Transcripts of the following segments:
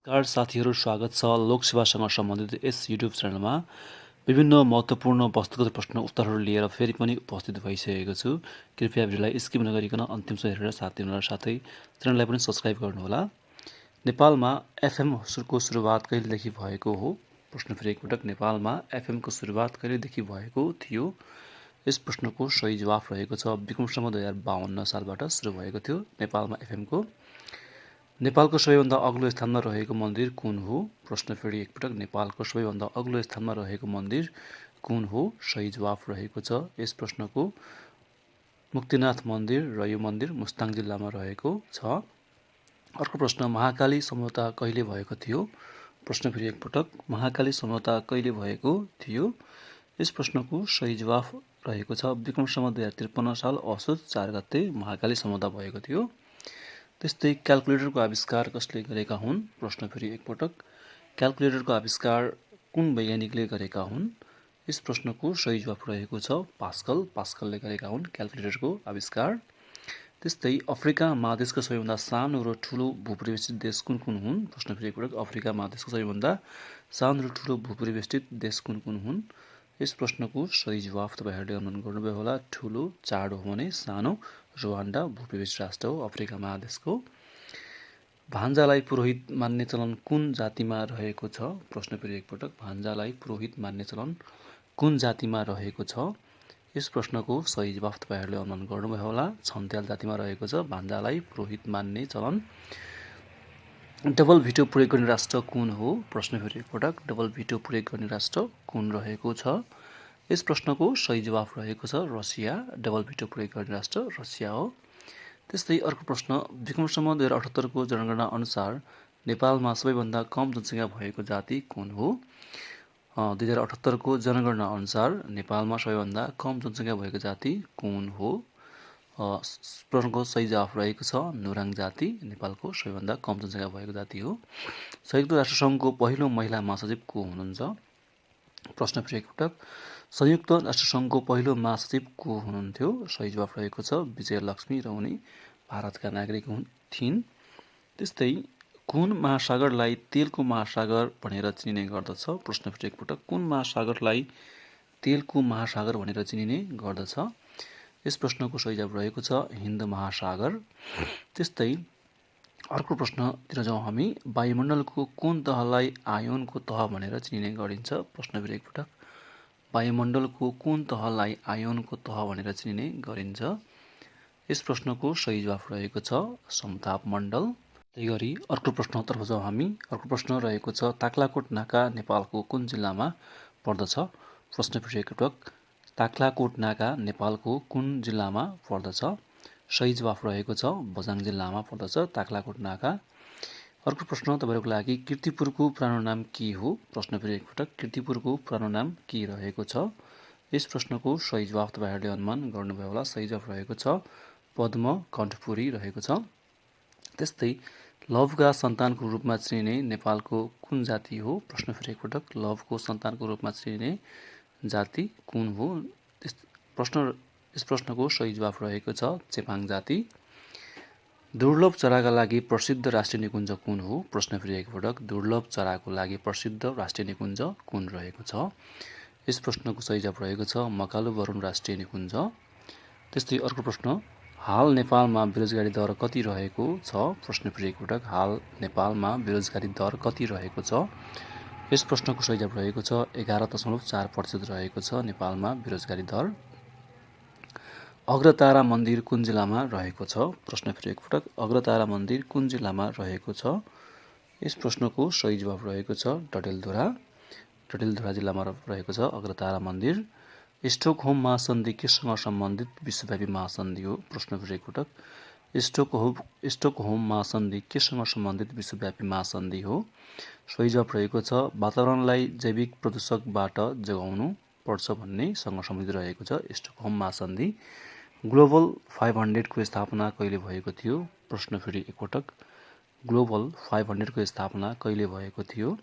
नमस्कार साथीहरू, स्वागत छ लोकसेवासँग सम्बन्धित यस युट्युब च्यानलमा। विभिन्न महत्त्वपूर्ण वस्तुगत प्रश्न उत्तरहरू लिएर फेरि पनि उपस्थित भइसकेको छु। कृपया भिडियोलाई स्किप नगरिकन अन्तिमसम्म हेरेर साथ दिनुहोला, साथै च्यानललाई पनि सब्स्क्राइब गर्नुहोला। नेपालमा एफएमको सुरुवात कहिलेदेखि भएको हो? प्रश्न फेरि एकपटक, नेपालमा एफएमको सुरुवात कहिलेदेखि भएको थियो? यस प्रश्नको सही जवाफ रहेको छ विक्रमसम्म 2052 सालबाट सुरु भएको थियो नेपालमा एफएमको। नेपालको सबैभन्दा अग्लो स्थानमा रहेको मन्दिर कुन हो? प्रश्न फेरि एकपटक, नेपालको सबैभन्दा अग्लो स्थानमा रहेको मन्दिर कुन हो? सही जवाफ रहेको छ यस प्रश्नको मुक्तिनाथ मन्दिर, र यो मन्दिर मुस्ताङ जिल्लामा रहेको छ। अर्को प्रश्न, महाकाली सम्झौता कहिले भएको थियो? प्रश्न फेरि एकपटक, महाकाली सम्झौता कहिले भएको थियो? यस प्रश्नको सही जवाफ रहेको छ विक्रमसम्म 2053 साल असोज 4 गते महाकाली सम्झौता भएको थियो। त्यस्तै क्याल्कुलेटरको आविष्कार कसले गरेका हुन्? प्रश्न फेरि एकपटक, क्याल्कुलेटरको आविष्कार कुन वैज्ञानिकले गरेका हुन्? यस प्रश्नको सही जवाफ रहेको छ पास्कलले गरेका हुन् क्याल्कुलेटरको आविष्कार। त्यस्तै अफ्रिका महादेशको सबैभन्दा सानो र ठुलो भूपरिवेष्टित देश कुन कुन हुन्? प्रश्न फेरि एकपटक, अफ्रिका महादेशको सबैभन्दा सानो र ठुलो भूपरिवेष्टित देश कुन कुन हुन्? यस प्रश्नको सही जवाफ तपाईँहरूले अनुमान गर्नुभयो होला। ठुलो चाड हो भने सानो रुवान्डा भूपरिवेष्टित राष्ट्र हो अफ्रिका महादेशको। भान्जालाई पुरोहित मान्ने चलन कुन जातिमा रहेको छ? प्रश्न फेरि एकपटक, भान्जालाई पुरोहित मान्ने चलन कुन जातिमा रहेको छ? यस प्रश्नको सही जवाफ तपाईँहरूले अनुमान गर्नुभयो होला। छन्त्याल जातिमा रहेको छ भान्जालाई पुरोहित मान्ने चलन। डबल भिटो प्रयोग गर्ने राष्ट्र कुन हो? प्रश्न फेरि एकपटक, डबल भिटो प्रयोग गर्ने राष्ट्र कुन रहेको छ? यस प्रश्नको सही जवाफ रहेको छ रसिया। डबल भिटो प्रयोग गर्ने राष्ट्र रसिया हो। त्यस्तै अर्को प्रश्न, विक्रमसम्म 2078 को जनगणना अनुसार नेपालमा सबैभन्दा कम जनसङ्ख्या भएको जाति कुन हो? 2078 को जनगणना अनुसार नेपालमा सबैभन्दा कम जनसङ्ख्या भएको जाति कुन हो? प्रश्नको सही जवाफ रहेको छ नुराङ जाति नेपालको सबैभन्दा कम जनसङ्ख्या भएको जाति हो। संयुक्त राष्ट्रसङ्घको पहिलो महिला महासचिव को हुनुहुन्छ? प्रश्न फेरि एकपटक, संयुक्त राष्ट्रसङ्घको पहिलो महासचिव को हुनुहुन्थ्यो? सही जवाफ रहेको छ विजयलक्ष्मी, र उनी भारतका नागरिक थिइन्। त्यस्तै कुन महासागरलाई तेलको महासागर भनेर चिनिने गर्दछ? प्रश्न फेरि एकपटक, कुन महासागरलाई तेलको महासागर भनेर चिनिने गर्दछ? यस प्रश्नको सही जवाफ रहेको छ हिन्द महासागर। त्यस्तै अर्को प्रश्नतिर जाउँ हामी, वायुमण्डलको कुन तहलाई आयोनको तह भनेर चिनिने गरिन्छ? प्रश्न फेरि एकपटक, वायुमण्डलको कुन तहलाई आयोनको तह भनेर चिनिने गरिन्छ? यस प्रश्नको सही जवाफ रहेको छ समताप मण्डल। त्यही गरी अर्को प्रश्नतर्फ जाउँ हामी। अर्को प्रश्न रहेको छ, ताक्लाकोट नाका नेपालको कुन जिल्लामा पर्दछ? प्रश्न फेरि एकपटक, ताक्लाकोट नाका नेपालको कुन जिल्लामा पर्दछ? सही जवाफ रहेको छ बझाङ जिल्लामा पर्दछ ताक्लाकोट नाका। अर्को प्रश्न तपाईँहरूको लागि, कीर्तिपुरको पुरानो नाम के हो? प्रश्न फेरि एकपटक, कीर्तिपुरको पुरानो नाम के रहेको छ? यस प्रश्नको सही जवाफ तपाईँहरूले अनुमान गर्नुभयो होला। सही जवाफ रहेको छ पद्म कण्ठपुरी रहेको छ। त्यस्तै लवका सन्तानको रूपमा चिनिने नेपालको कुन जाति हो? प्रश्न फेरि एकपटक, लवको सन्तानको रूपमा चिनिने जाति कुन हो? यस प्रश्नको सही जवाफ रहेको छ चेपाङ जाति। दुर्लभ चराका लागि प्रसिद्ध राष्ट्रिय निकुञ्ज कुन हो? प्रश्न फेरि एकपटक, दुर्लभ चराको लागि प्रसिद्ध राष्ट्रिय निकुञ्ज कुन रहेको छ? यस प्रश्नको सही जवाफ रहेको छ मकालु वरुण राष्ट्रिय निकुञ्ज। त्यस्तै अर्को प्रश्न, हाल नेपालमा बेरोजगारी दर कति रहेको छ? प्रश्न फेरि एकपटक, हाल नेपालमा बेरोजगारी दर कति रहेको छ? यस प्रश्नको सही जवाफ रहेको छ 11.4% रहेको छ नेपालमा बेरोजगारी दर। अग्रतारा मन्दिर कुन जिल्लामा रहेको छ? प्रश्न फेरि एकपटक, अग्रतारा मन्दिर कुन जिल्लामा रहेको छ? यस प्रश्नको सही जवाफ रहेको छ डडेलधुरा जिल्लामा रहेको छ अग्रतारा मन्दिर। स्टकहोम महासन्धि केसँग सम्बन्धित विश्वव्यापी महासन्धि हो? प्रश्न फेरि एकपटक, स्टकहोम महासन्धि केसँग सम्बन्धित विश्वव्यापी महासन्धि हो? सही जवाफ रहेको छ वातावरणलाई जैविक प्रदूषकबाट जोगाउनु पर्छ भन्नेसँग सम्बन्धित रहेको छ स्टकहोम महासन्धि। ग्लोबल 500 को स्थापना कहिले भएको थियो? प्रश्न फेरि एकपटक, ग्लोबल 500 को स्थापना कहिले भएको थियो?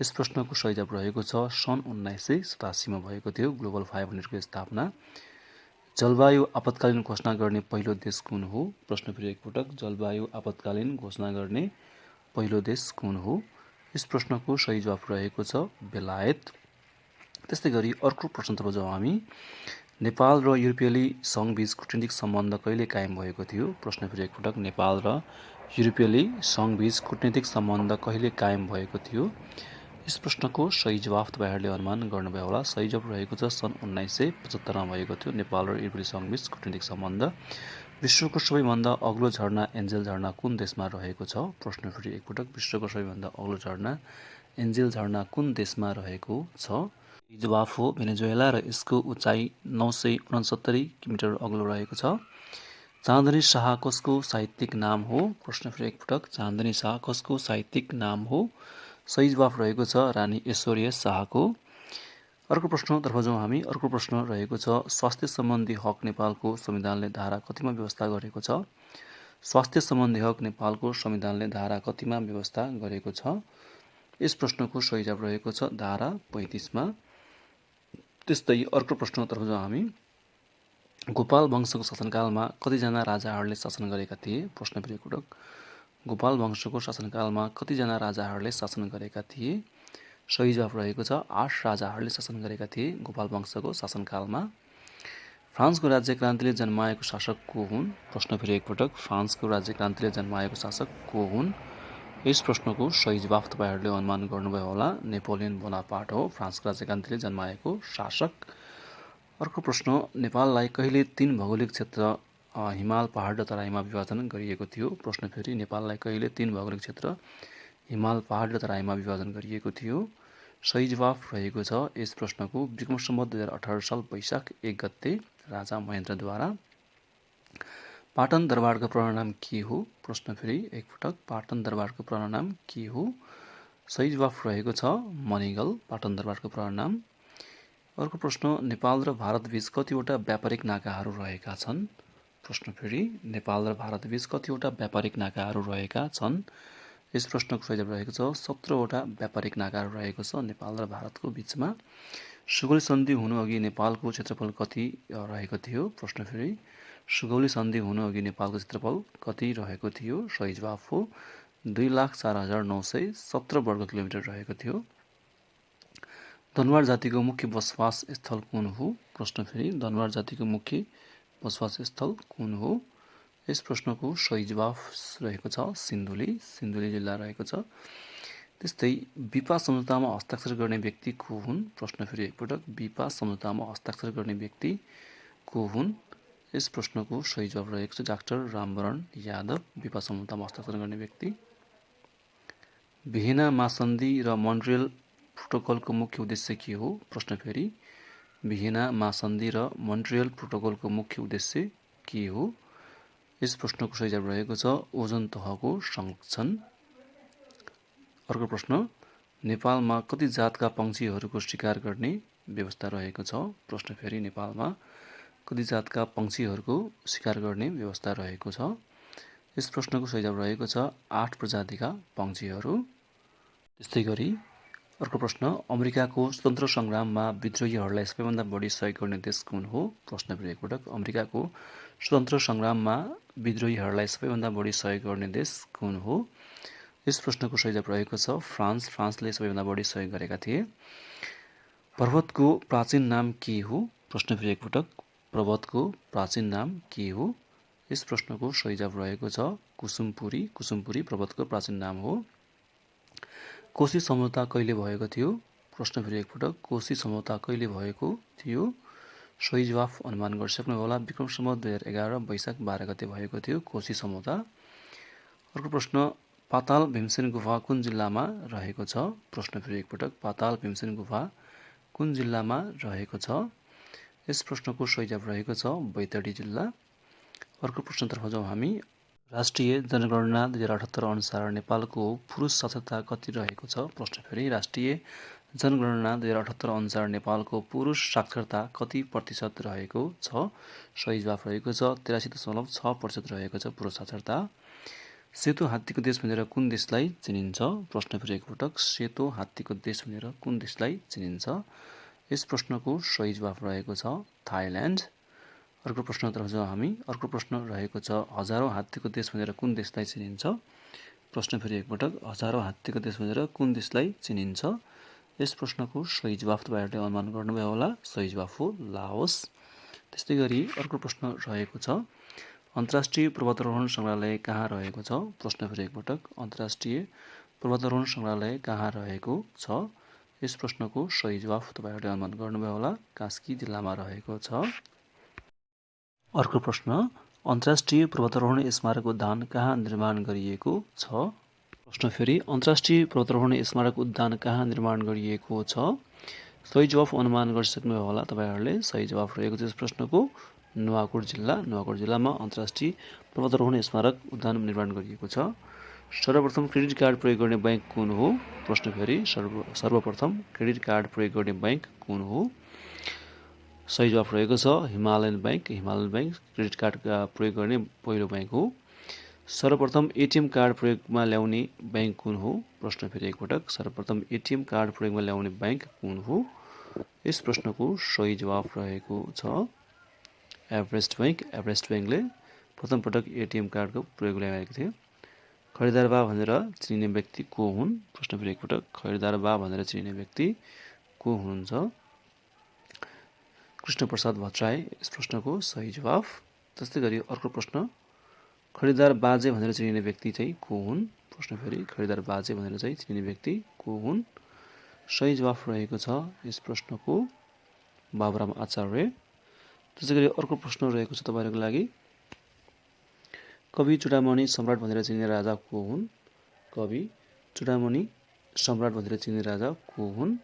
यस प्रश्नको सही जवाफ रहेको छ सन् 1987 मा भएको थियो ग्लोबल 500 को स्थापना। जलवायु आपतकालीन घोषणा गर्ने पहिलो देश कुन हो? प्रश्न फेरि एकपटक, जलवायु आपतकालीन घोषणा गर्ने पहिलो देश कुन हो? यस प्रश्नको सही जवाफ रहेको छ बेलायत। त्यस्तै गरी अर्को प्रश्नतर्फ जाउँ हामी। नेपाल र युरोपेली सङ्घबीच कूटनीतिक सम्बन्ध कहिले कायम भएको थियो? प्रश्न फेरि एकपटक, नेपाल र युरोपेली सङ्घबीच कूटनीतिक सम्बन्ध कहिले कायम भएको थियो? यस प्रश्नको सही जवाफ तपाईँहरूले अनुमान गर्नुभयो होला। सही जवाफ रहेको छ सन् 1975 मा भएको थियो नेपाल र युरोपेली सङ्घबीच कूटनीतिक सम्बन्ध। विश्वको सबैभन्दा अग्लो झरना एन्जेल झरना कुन देशमा रहेको छ? प्रश्न फेरि एकपटक, विश्वको सबैभन्दा अग्लो झरना एन्जेल झरना कुन देशमा रहेको छ? जवाफ हो भेनेजुएला र यसको उचाइ 969 किलोमिटर अग्लो रहेको छ। चाँदनी शाह कसको साहित्यिक नाम हो? प्रश्न फेरि एकपटक, चाँदनी शाह कसको साहित्यिक नाम हो? सही जवाफ रहेको छ रानी ऐश्वर्या शाहको। अर्को प्रश्नतर्फ जाउँ हामी। अर्को प्रश्न रहेको छ स्वास्थ्य सम्बन्धी हक नेपालको संविधानले धारा कतिमा व्यवस्था गरेको छ? स्वास्थ्य सम्बन्धी हक नेपालको संविधानले धारा कतिमा व्यवस्था गरेको छ? यस प्रश्नको सही जवाफ रहेको छ धारा 35 मा। त्यस्तै अर्को प्रश्नतर्फ जाउँ हामी। गोपाल वंशको शासनकालमा कतिजना राजाहरूले शासन गरेका थिए? प्रश्न फेरि एकपटक, गोपाल वंशको शासनकालमा कतिजना राजाहरूले शासन गरेका थिए? सही जवाफ रहेको छ 8 राजाहरूले शासन गरेका थिए गोपाल वंशको शासनकालमा। फ्रान्सको राज्य क्रान्तिले जन्माएको शासक को हुन्? प्रश्न फेरि एकपटक, फ्रान्सको राज्य क्रान्तिले जन्माएको शासक को हुन्? यस प्रश्नको सही जवाफ तपाईँहरूले अनुमान गर्नुभयो होला। नेपोलियन बोनापार्ट हो फ्रान्सको राज्य क्रान्तिले जन्माएको शासक। अर्को प्रश्न, नेपाललाई कहिले 3 भौगोलिक क्षेत्र हिमाल पहाड र तराईमा विभाजन गरिएको थियो? प्रश्न फेरि, नेपाललाई कहिले 3 भौगोलिक क्षेत्र हिमाल पहाड र तराईमा विभाजन गरिएको थियो? सही जवाफ रहेको छ यस प्रश्नको विक्रम सम्वत 2018 साल वैशाख 1 गते राजा महेन्द्रद्वारा। पाटन दरबारको पुरानो नाम के हो? प्रश्न फेरि एकपटक, पाटन दरबारको पुरानो नाम के हो? सही जवाफ रहेको छ मणिगल, पाटन दरबारको पुरानो नाम। अर्को प्रश्न, नेपाल र भारतबीच कतिवटा व्यापारिक नाकाहरू रहेका छन्? प्रश्न फेरि, नेपाल र भारतबीच कतिवटा व्यापारिक नाकाहरू रहेका छन्? यस प्रश्नको सही जवाफ रहेको छ 17वटा व्यापारिक नाकाहरू रहेको छ नेपाल र भारतको बिचमा। सुगौली सन्धि हुनुअघि नेपालको क्षेत्रफल कति रहेको थियो? प्रश्न फेरि, सुगौली सन्धि हुनुअघि नेपालको क्षेत्रफल कति रहेको थियो? सही जवाफ हो 2,04,917 वर्ग किलोमिटर रहेको थियो। दनुवार जातिको मुख्य बसोबास स्थल कुन हो? प्रश्न फेरि, दनुवार जातिको मुख्य बसोबास स्थल कुन हो? यस प्रश्नको सही जवाफ रहेको छ सिन्धुली, सिन्धुली जिल्ला रहेको छ। त्यस्तै बिपा सम्झौतामा हस्ताक्षर गर्ने व्यक्ति को हुन्? प्रश्न फेरि एकपटक, बिपा सम्झौतामा हस्ताक्षर गर्ने व्यक्ति को हुन्? यस प्रश्नको सही जवाफ रहेको छ डाक्टर रामवरण यादव, बिपा सम्झौतामा हस्ताक्षर गर्ने व्यक्ति। भियेना महासन्धि र मोन्ट्रियल प्रोटोकलको मुख्य उद्देश्य के हो? प्रश्न फेरि, भियेना महासन्धि र मोन्ट्रियल प्रोटोकलको मुख्य उद्देश्य के हो? यस प्रश्नको सही जवाफ रहेको छ ओजोन तहको संरक्षण। अर्को प्रश्न, नेपालमा कति जातका पक्षीहरूको शिकार गर्ने व्यवस्था रहेको छ? प्रश्न फेरि, नेपालमा कति जातका पक्षीहरूको शिकार गर्ने व्यवस्था रहेको छ? यस प्रश्नको सही जवाफ रहेको छ 8 प्रजातिका पक्षीहरू। त्यस्तै गरी अर्को प्रश्न, अमेरिकाको स्वतन्त्र सङ्ग्राममा विद्रोहीहरूलाई सबैभन्दा बढी सहयोग गर्ने देश कुन हो? प्रश्न फेरि एकपटक, अमेरिकाको स्वतन्त्र सङ्ग्राममा विद्रोहीहरूलाई सबैभन्दा बढी सहयोग गर्ने देश कुन हो? यस प्रश्नको सही जवाफ रहेको छ फ्रान्स, फ्रान्सले सबैभन्दा बढी सहयोग गरेका थिए। पर्वतको प्राचीन नाम के हो? प्रश्न फेरि एकपटक, पर्वतको प्राचीन नाम के हो? यस प्रश्नको सही जवाफ रहेको छ कुसुमपुरी, कुसुमपुरी पर्वतको प्राचीन नाम हो। कोशी सम्झौता कहिले भएको थियो? प्रश्न फेरि एकपटक, कोशी सम्झौता कहिले भएको थियो? सही जवाफ अनुमान गरिसक्नु होला विक्रम सम्वत 2011 वैशाख 12 गते भएको थियो कोशी सम्झौता। अर्को प्रश्न, पाताल भीमसेन गुफा कुन जिल्लामा रहेको छ? प्रश्न फेरि एकपटक, पाताल भीमसेन गुफा कुन जिल्लामा रहेको छ? यस प्रश्नको सही जवाफ रहेको छ बैतडी जिल्ला। अर्को प्रश्नतर्फ जाउँ हामी। राष्ट्रिय जनगणना 2078 अनुसार नेपालको पुरुष साक्षरता कति रहेको छ? प्रश्न फेरि, राष्ट्रिय जनगणना 2078 अनुसार नेपालको पुरुष साक्षरता कति प्रतिशत रहेको छ? सही जवाफ रहेको छ 83.6% रहेको छ पुरुष साक्षरता। सेतो हात्तीको देश भनेर कुन देशलाई चिनिन्छ? प्रश्न फेरि एकपटक, सेतो हात्तीको देश भनेर कुन देशलाई चिनिन्छ? यस प्रश्नको सही जवाफ रहेको छ थाइल्यान्ड। अर्को प्रश्नतर्फ जाउँ हामी। अर्को प्रश्न रहेको छ हजारौँ हात्तीको देश भनेर कुन देशलाई चिनिन्छ? प्रश्न फेरि एकपटक, हजारौँ हात्तीको देश भनेर कुन देशलाई चिनिन्छ? यस प्रश्नको सही जवाफ तपाईँहरूले अनुमान गर्नुभयो होला। सही जवाफ हो लाओस। त्यस्तै गरी अर्को प्रश्न रहेको छ, अन्तर्राष्ट्रिय पर्वतारोहण सङ्ग्रहालय कहाँ रहेको छ? प्रश्न फेरि एकपटक, अन्तर्राष्ट्रिय पर्वतारोहण सङ्ग्रहालय कहाँ रहेको छ? यस प्रश्नको सही जवाफ तपाईँहरूले अनुमान गर्नुभयो होला। कास्की जिल्लामा रहेको छ। अर्को प्रश्न, अन्तर्राष्ट्रिय पर्वतारोहण स्मारक उद्यान कहाँ निर्माण गरिएको छ? प्रश्न फेरि, अन्तर्राष्ट्रिय पर्वतारोहण स्मारक उद्यान कहाँ निर्माण गरिएको छ? सही जवाफ अनुमान गरिसक्नुभयो होला तपाईँहरूले। सही जवाफ रहेको छ यस प्रश्नको नुवाकोट जिल्ला। नुवाकोट जिल्लामा अन्तर्राष्ट्रिय पर्वतारोहण स्मारक उद्यान निर्माण गरिएको छ। सर्वप्रथम क्रेडिट कार्ड प्रयोग गर्ने बैंक कुन हो? प्रश्न फेरि, सर्वप्रथम क्रेडिट कार्ड प्रयोग गर्ने बैंक कुन हो? सही जवाफ रहेको छ Himalayan bank. Himalayan bank credit card प्रयोग गर्ने पहिलो बैंक हो। सर्वप्रथम एटिएम कार्ड प्रयोगमा ल्याउने बैंक कुन हो? प्रश्न फेरि एकपटक, सर्वप्रथम एटिएम कार्ड प्रयोगमा ल्याउने बैंक कुन हो? यस प्रश्नको सही जवाफ रहेको छ एभरेस्ट बैंक। एभरेस्ट बैंकले प्रथम पटक एटिएम कार्डको प्रयोग ल्याएको थियो। खरिदार बा भनेर चिनिने व्यक्ति को हुन्? प्रश्न फेरि एकपटक, खरिदार बा भनेर चिनिने व्यक्ति को हुनुहुन्छ? कृष्णप्रसाद भट्टराई यस प्रश्नको सही जवाफ। त्यस्तै गरी अर्को प्रश्न, खरिदार बाजे भनेर चिनिने व्यक्ति चाहिँ को हुन्? प्रश्न फेरि, खरिदार बाजे भनेर चाहिँ चिनिने व्यक्ति को हुन्? सही जवाफ रहेको छ यस प्रश्नको बाबुराम आचार्य। त्यसै गरी अर्को प्रश्न रहेको छ तपाईँहरूको लागि, कवि चूडामणि सम्राट भनेर चिनिने राजा को हुन्? कवि चूडामणि सम्राट भनेर चिनिने राजा को हुन्?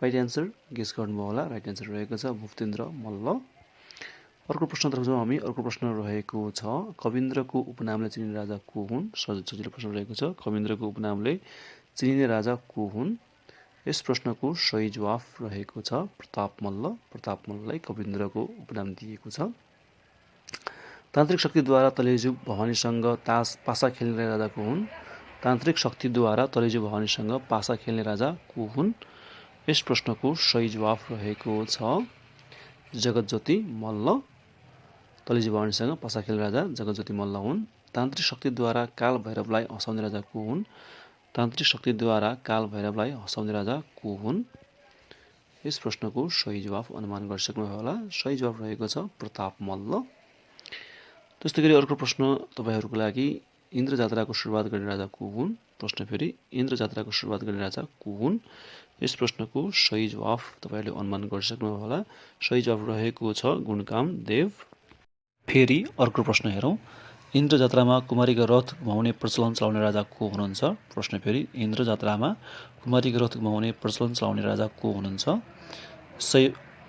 राइट एन्सर गेस गर्नुभयो होला। राइट एन्सर रहेको छ भूपतेन्द्र मल्ल। अर्को प्रश्नतर्फ जाउँ हामी। अर्को प्रश्न रहेको छ, कविन्द्रको उपनामले चिनिने राजा को हुन्? सजिलो प्रश्न रहेको छ। कविन्द्रको उपनामले चिनिने राजा को हुन्? यस प्रश्नको सही जवाफ रहेको छ प्रताप मल्ल। प्रताप मल्ललाई कविन्द्रको उपनाम दिएको छ। तान्त्रिक शक्तिद्वारा तलेजु भवानीसँग पासा खेल्ने राजा को हुन्? तान्त्रिक शक्तिद्वारा तलेजु भवानीसँग पासा खेल्ने राजा को हुन्? यस प्रश्नको सही जवाफ रहेको छ जगतज्योति मल्ल। तलेजु भवानीसँग पासा खेल्ने राजा जगतज्योति मल्ल हुन्। तान्त्रिक शक्तिद्वारा काल भैरवलाई हँसाउने राजा को हुन्? तान्त्रिक शक्तिद्वारा काल भैरवलाई हँसाउने राजा को हुन्? यस प्रश्नको सही जवाफ अनुमान गरिसक्नुभयो होला। सही जवाफ रहेको छ प्रताप मल्ल। त्यस्तै गरी अर्को प्रश्न तपाईँहरूको लागि, इन्द्र जात्राको सुरुवात गर्ने राजा को हुन्? प्रश्न फेरि, इन्द्र जात्राको सुरुवात गर्ने राजा को हुन्? यस प्रश्नको सही जवाफ तपाईँहरूले अनुमान गरिसक्नुभयो होला। सही जवाफ रहेको छ गुणकाम देव। फेरि अर्को प्रश्न हेरौँ, इन्द्र जात्रामा कुमारीको रथ घुमाउने प्रचलन चलाउने राजा को हुनुहुन्छ? प्रश्न फेरि, इन्द्र जात्रामा कुमारीको रथ घुमाउने प्रचलन चलाउने राजा को हुनुहुन्छ?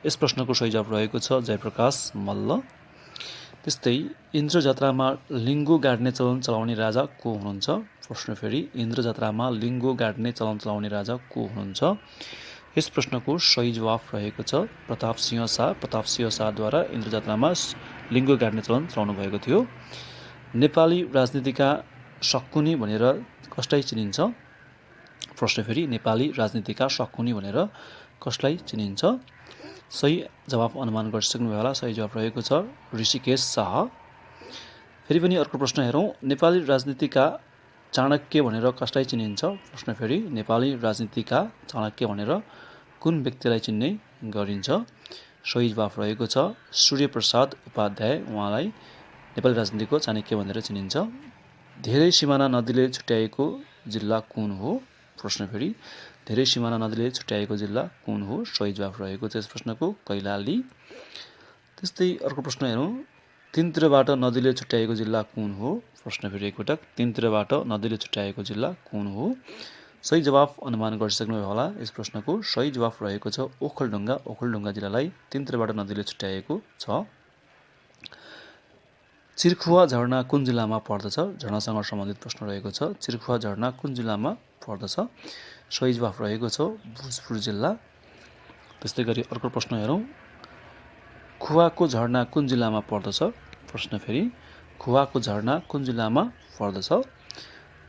यस प्रश्नको सही जवाफ रहेको छ जयप्रकाश मल्ल। त्यस्तै इन्द्र जात्रामा लिङ्गो गाड्ने चलन चलाउने राजा को हुनुहुन्छ? प्रश्न फेरि, इन्द्र जात्रामा लिङ्गो गाड्ने चलन चलाउने राजा को हुनुहुन्छ? यस प्रश्नको सही जवाफ रहेको छ प्रताप सिंह शाह। प्रताप सिंह शाहद्वारा इन्द्र जात्रामा लिङ्गो गाड्ने चलन चलाउनु भएको थियो। नेपाली राजनीतिका शकुनी भनेर कसलाई चिनिन्छ? प्रश्न फेरि, नेपाली राजनीतिका शकुनी भनेर कसलाई चिनिन्छ? सही जवाफ अनुमान गरिसक्नुभयो होला। सही जवाफ रहेको छ ऋषिकेश शाह। फेरि पनि अर्को प्रश्न हेरौँ, नेपाली राजनीतिका चाणक्य भनेर कसलाई चिनिन्छ? प्रश्न फेरि, नेपाली राजनीतिका चाणक्य भनेर कुन व्यक्तिलाई चिन्ने गरिन्छ? सही जवाफ रहेको छ सूर्यप्रसाद उपाध्याय। उहाँलाई नेपाली राजनीतिको चाणक्य भनेर चिनिन्छ। धेरै सिमाना नदीले छुट्याएको जिल्ला कुन हो? प्रश्न फेरि, धेरै सिमाना नदीले छुट्याएको जिल्ला कुन हो? सही जवाफ रहेको छ यस प्रश्नको कैलाली। त्यस्तै अर्को प्रश्न हेरौँ, तीनतिरबाट नदीले छुट्याएको जिल्ला कुन हो? प्रश्न फेरि एकपटक, तीनतिरबाट नदीले छुट्याएको जिल्ला कुन हो? सही जवाफ अनुमान गरिसक्नुभयो होला। यस प्रश्नको सही जवाफ रहेको छ ओखलढुङ्गा। ओखलढुङ्गा जिल्लालाई तीनतिरबाट नदीले छुट्याएको छ। चिर्खुवा झरना कुन जिल्लामा पर्दछ? झरनासँग सम्बन्धित प्रश्न रहेको छ। चिर्खुवा झरना कुन जिल्लामा पर्दछ? सही जवाफ रहेको छ भोजपुर जिल्ला। त्यस्तै गरी अर्को प्रश्न हेरौँ, खुवाको झरना कुन जिल्लामा पर्दछ? प्रश्न फेरि, खुवाको झरना कुन जिल्लामा पर्दछ?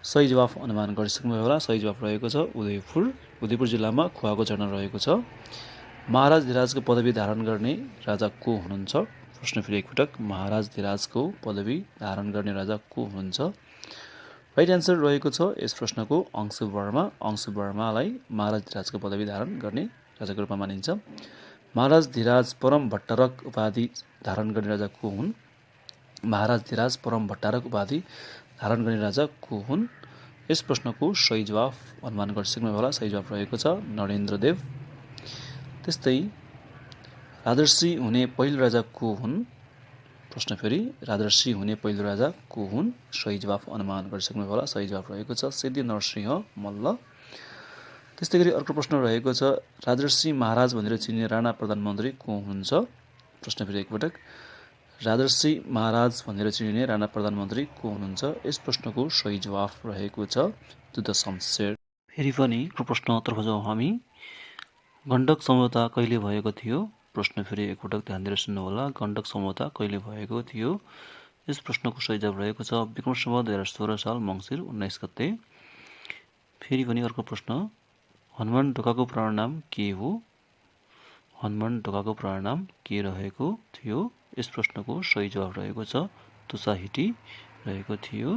सही जवाफ अनुमान गरिसक्नुभयो होला। सही जवाफ रहेको छ उदयपुर। उदयपुर जिल्लामा खुवाको झरना रहेको छ। महाराज धिराजको पदवी धारण गर्ने राजा को हुनुहुन्छ? प्रश्न फेरि एकपटक, महाराज धिराजको पदवी धारण गर्ने राजा को हुनुहुन्छ? राइट एन्सर रहेको छ यस प्रश्नको अंशुवर्मा। अंशुवर्मालाई महाराज धिराजको पदवी धारण गर्ने राजाको रूपमा मानिन्छ। महाराज धिराज परम भट्टारक उपाधि धारण गर्ने राजा को हुन्? महाराज धिराज परम भट्टारक उपाधि धारण गर्ने राजा को हुन्? यस प्रश्नको सही जवाफ अनुमान गर्न सक्नु होला। सही जवाफ रहेको छ नरेन्द्रदेव। त्यस्तै राजर्षि हुने पहिलो राजा को हुन्? प्रश्न फेरि राजर्षि हुने पहिलो राजा को हुन्? सही जवाफ अनुमान गर्न सक्नु होला। सही जवाफ रहेको छ सिद्धि नरसिंह मल्ल। त्यस्तै गरी अर्को प्रश्न रहेको छ राजर्षि महाराज भनेर चिनिने राणा प्रधानमन्त्री को हुनुहुन्छ? प्रश्न फेरि एकपटक राजर्षि महाराज भनेर चिनिने राणा प्रधानमन्त्री को हुनुहुन्छ? यस प्रश्नको सही जवाफ रहेको छ दुध शमशेर। फेरि पनि प्रश्नतर्फ जाउँ हामी। गण्डक सम्झौता कहिले भएको थियो? प्रश्न फेरि एकपटक ध्यान दिएर सुन्नुहोला। गण्डक सम्झौता कहिले भएको थियो? यस प्रश्नको सही जवाफ रहेको छ विक्रम सम्वत 2016 साल मङ्सिर 19 गते। फेरि पनि अर्को प्रश्न हनुमान ढोकाको पुरानो नाम के हो? हनुमान ढोकाको पुरानो नाम के रहेको थियो? यस प्रश्नको सही जवाफ रहेको छ तुसाहिटी रहेको थियो।